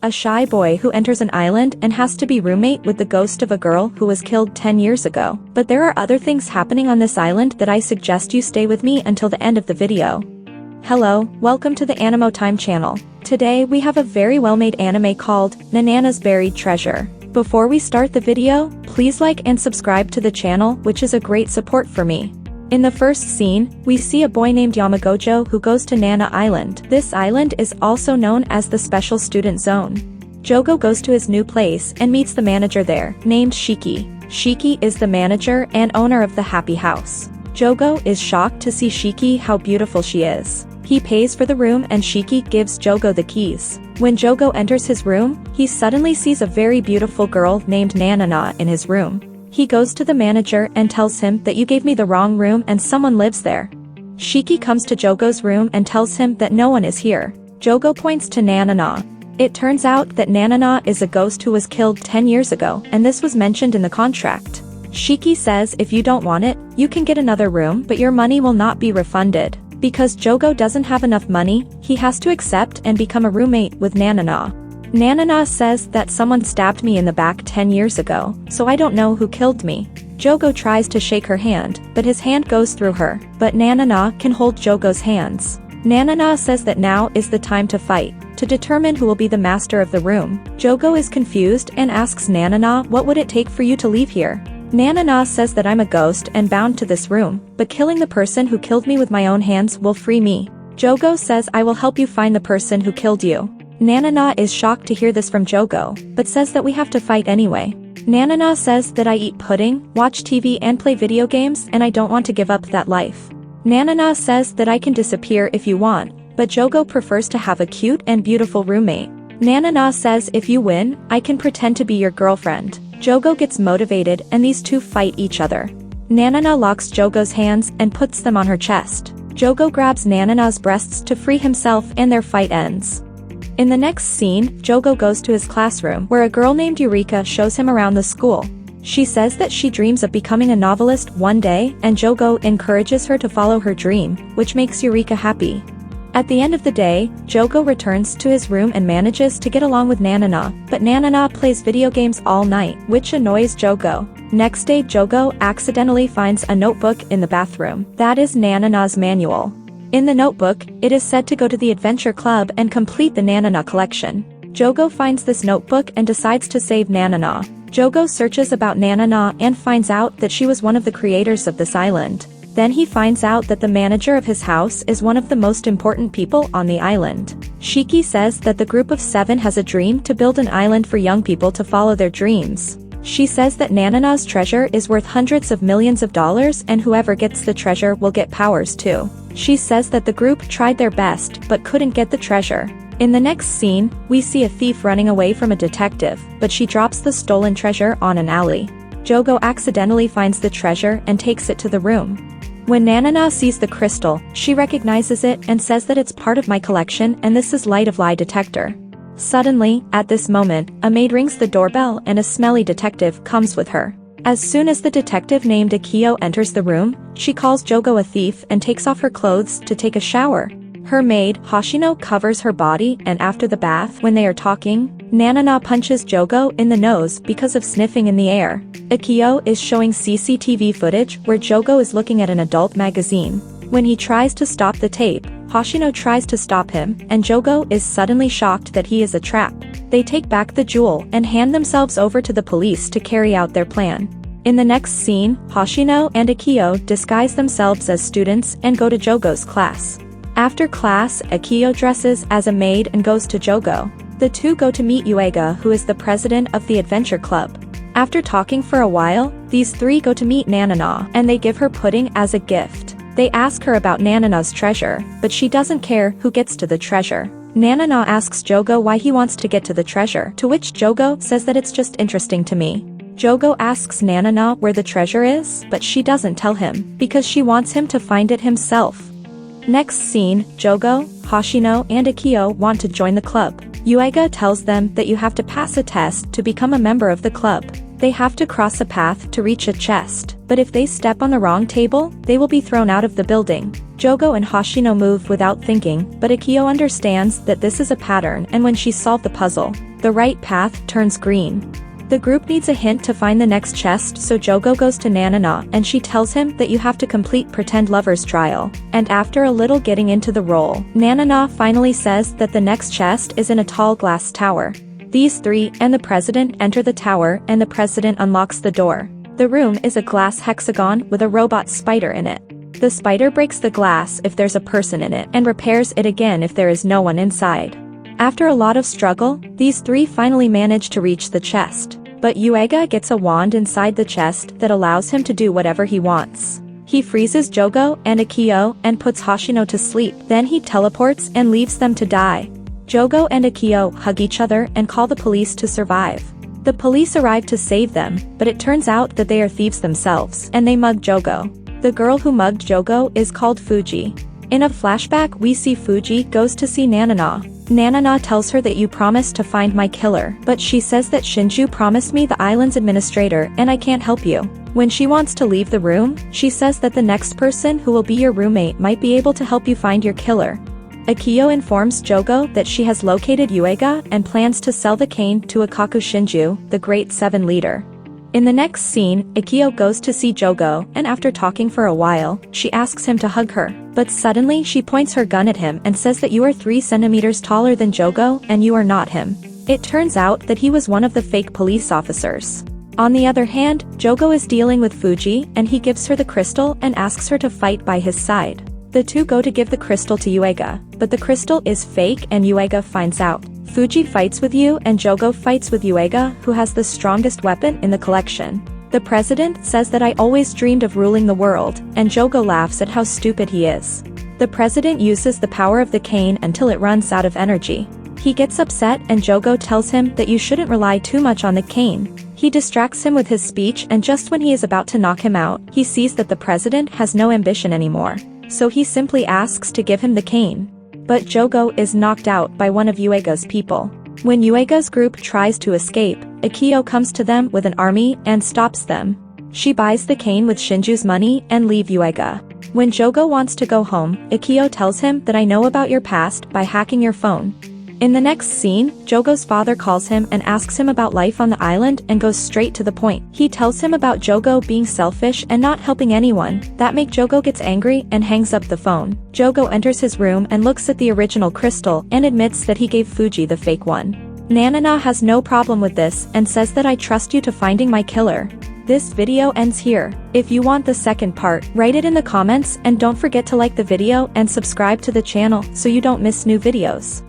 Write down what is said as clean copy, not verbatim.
a shy boy who enters an island and has to be roommate with the ghost of a girl who was killed 10 years ago. But there are other things happening on this island that I suggest you stay with me until the end of the video. Hello, welcome to the Animo Time channel. Today we have a very well-made anime called Nanana's Buried Treasure. Before we start the video, please like and subscribe to the channel, which is a great support for me. In the first scene, we see a boy named Yamagojo who goes to Nana Island. This island is also known as the Special Student Zone. Jogo goes to his new place and meets the manager there, named Shiki. Shiki is the manager and owner of the Happy House. Jogo is shocked to see Shiki how beautiful she is. He pays for the room and Shiki gives Jogo the keys. When Jogo enters his room, he suddenly sees a very beautiful girl named Nanana in his room. He goes to the manager and tells him that you gave me the wrong room and someone lives there. Shiki comes to Jogo's room and tells him that no one is here. Jogo points to Nanana. It turns out that Nanana is a ghost who was killed 10 years ago, and this was mentioned in the contract. Shiki says if you don't want it, you can get another room, but your money will not be refunded. Because Jogo doesn't have enough money, he has to accept and become a roommate with Nanana. Nanana says that someone stabbed me in the back 10 years ago, so I don't know who killed me. Jogo tries to shake her hand, but his hand goes through her, but Nanana can hold Jogo's hands. Nanana says that now is the time to fight, to determine who will be the master of the room. Jogo is confused and asks Nanana what would it take for you to leave here. Nanana says that I'm a ghost and bound to this room, but killing the person who killed me with my own hands will free me. Jogo says I will help you find the person who killed you. Nanana is shocked to hear this from Jogo, but says that we have to fight anyway. Nanana says that I eat pudding, watch TV and play video games and I don't want to give up that life. Nanana says that I can disappear if you want, but Jogo prefers to have a cute and beautiful roommate. Nanana says if you win, I can pretend to be your girlfriend. Jogo gets motivated and these two fight each other. Nanana locks Jogo's hands and puts them on her chest. Jogo grabs Nanana's breasts to free himself and their fight ends. In the next scene, Jogo goes to his classroom where a girl named Eureka shows him around the school. She says that she dreams of becoming a novelist one day and Jogo encourages her to follow her dream, which makes Eureka happy. At the end of the day, Jogo returns to his room and manages to get along with Nanana, but Nanana plays video games all night, which annoys Jogo. Next day Jogo accidentally finds a notebook in the bathroom. That is Nanana's manual. In the notebook, it is said to go to the adventure club and complete the Nanana collection. Jogo finds this notebook and decides to save Nanana. Jogo searches about Nanana and finds out that she was one of the creators of this island. Then he finds out that the manager of his house is one of the most important people on the island. Shiki says that the group of 7 has a dream to build an island for young people to follow their dreams. She says that Nanana's treasure is worth hundreds of millions of dollars and whoever gets the treasure will get powers too. She says that the group tried their best but couldn't get the treasure. In the next scene, we see a thief running away from a detective, but she drops the stolen treasure on an alley. Jogo accidentally finds the treasure and takes it to the room. When Nanana sees the crystal, she recognizes it and says that it's part of my collection and this is light of lie detector. Suddenly, at this moment, a maid rings the doorbell and a smelly detective comes with her. As soon as the detective named Akio enters the room, she calls Jogo a thief and takes off her clothes to take a shower. Her maid, Hoshino, covers her body and after the bath when they are talking, Nanana punches Jogo in the nose because of sniffing in the air. Akio is showing CCTV footage where Jogo is looking at an adult magazine. When he tries to stop the tape, Hoshino tries to stop him, and Jogo is suddenly shocked that he is a trap. They take back the jewel and hand themselves over to the police to carry out their plan. In the next scene, Hoshino and Akio disguise themselves as students and go to Jogo's class. After class, Akio dresses as a maid and goes to Jogo. The two go to meet Uega, who is the president of the adventure club. After talking for a while, these three go to meet Nanana and they give her pudding as a gift. They ask her about Nanana's treasure, but she doesn't care who gets to the treasure. Nanana asks Jogo why he wants to get to the treasure, to which Jogo says that it's just interesting to me. Jogo asks Nanana where the treasure is, but she doesn't tell him, because she wants him to find it himself. Next scene, Jogo, Hoshino and Akio want to join the club. Uega tells them that you have to pass a test to become a member of the club. They have to cross a path to reach a chest, but if they step on the wrong table, they will be thrown out of the building. Jogo and Hoshino move without thinking, but Akio understands that this is a pattern, and when she's solved the puzzle, the right path turns green. The group needs a hint to find the next chest, so Jogo goes to Nanana and she tells him that you have to complete pretend lover's trial. And after a little getting into the role, Nanana finally says that the next chest is in a tall glass tower. These three and the president enter the tower, and the president unlocks the door. The room is a glass hexagon with a robot spider in it. The spider breaks the glass if there's a person in it and repairs it again if there is no one inside. After a lot of struggle, these three finally manage to reach the chest. But Yuiga gets a wand inside the chest that allows him to do whatever he wants. He freezes Jogo and Akio and puts Hoshino to sleep, then he teleports and leaves them to die. Jogo and Akio hug each other and call the police to survive. The police arrive to save them, but it turns out that they are thieves themselves, and they mug Jogo. The girl who mugged Jogo is called Fuji. In a flashback we see Fuji goes to see Nanana. Nanana tells her that you promised to find my killer, but she says that Shinju promised me the island's administrator and I can't help you. When she wants to leave the room, she says that the next person who will be your roommate might be able to help you find your killer. Akio informs Jogo that she has located Yuiga and plans to sell the cane to Akaku Shinju, the Great Seven leader. In the next scene, Akio goes to see Jogo, and after talking for a while, she asks him to hug her. But suddenly she points her gun at him and says that you are 3 centimeters taller than Jogo and you are not him. It turns out that he was one of the fake police officers. On the other hand, Jogo is dealing with Fuji and he gives her the crystal and asks her to fight by his side. The two go to give the crystal to Yuiga, but the crystal is fake and Yuiga finds out. Fuji fights with you and Jogo fights with Yuiga, who has the strongest weapon in the collection. The president says that I always dreamed of ruling the world, and Jogo laughs at how stupid he is. The president uses the power of the cane until it runs out of energy. He gets upset and Jogo tells him that you shouldn't rely too much on the cane. He distracts him with his speech, and just when he is about to knock him out, he sees that the president has no ambition anymore. So he simply asks to give him the cane. But Jogo is knocked out by one of Yuiga's people. When Yuiga's group tries to escape, Akio comes to them with an army and stops them. She buys the cane with Shinju's money and leaves Yuiga. When Jogo wants to go home, Akio tells him that I know about your past by hacking your phone. In the next scene, Jogo's father calls him and asks him about life on the island and goes straight to the point. He tells him about Jogo being selfish and not helping anyone. That makes Jogo gets angry and hangs up the phone. Jogo enters his room and looks at the original crystal and admits that he gave Fuji the fake one. Nanana has no problem with this and says that I trust you to finding my killer. This video ends here. If you want the second part, write it in the comments and don't forget to like the video and subscribe to the channel so you don't miss new videos.